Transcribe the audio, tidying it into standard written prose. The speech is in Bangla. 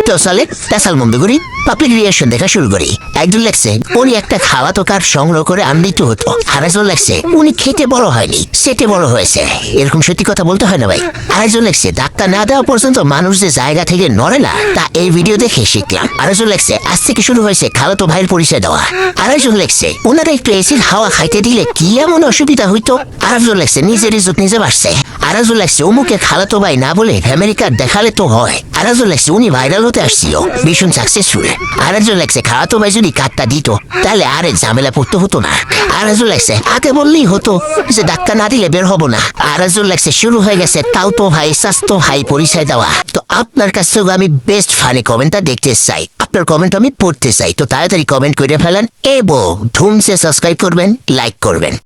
তো চলে তেসাল বন্ধ করি, পাবলিক রিয়াকশন দেখা শুরু করি। একজন লেখছে উনি একটা খাওয়াতো কার্ড সংগ্রহ করে আনলিত হতো। আরেকজন লেখছে উনি খেতে বড় হয়নি, সেটে বড় হয়েছে। এরকম সত্যি কথা বলতে হয় না ভাই। আরেকজন লেখছে ডাক্তার না দেওয়া পর্যন্ত মানুষ যে জায়গা থেকে নড়ে না তা এই ভিডিও দেখে শিখলাম। আরেকজন লেখছে আজ থেকে শুরু হয়েছে খালাতো ভাইয়ের পরিচয় দেওয়া। আরেকজন লেখছে ওনারা একটু এসির হাওয়া খাইতে দিলে কি এমন অসুবিধা হইতো। আরেকজন লেখছে নিজের ইজ্জত নিজে বাড়ছে। আরেকজন লেখছে অমুকে খালাতো ভাই না বলে আমেরিকার দেখালে তো হয়। আরেকজন লেখছে উনি ভাইরাল হতে আসছিল, ভীষণ সাকসেসফুল। আরেকজন লেখছে খালাতো ভাই যদি কার্ডটা দিত তাহলে আরে ঝামেলা পড়তে হতো না। আরেকজন লেখছে আগে বললেই হতো যে ডাক্তার না দিলে বের হবো না। আরেকজন লেখছে শুরু হয়ে গেছে তাও তো ভাই স্বাস্থ্য ভাই পরিচয় দেওয়া। তো আপনার কাছ থেকে আমি বেস্ট ফানি কমেন্টটা দেখতে চাই, আপনার কমেন্ট আমি পড়তে চাই। তো তাড়াতাড়ি কমেন্ট করে ফেলেন এবং ধুমসে সাবস্ক্রাইব করবেন, লাইক করবেন।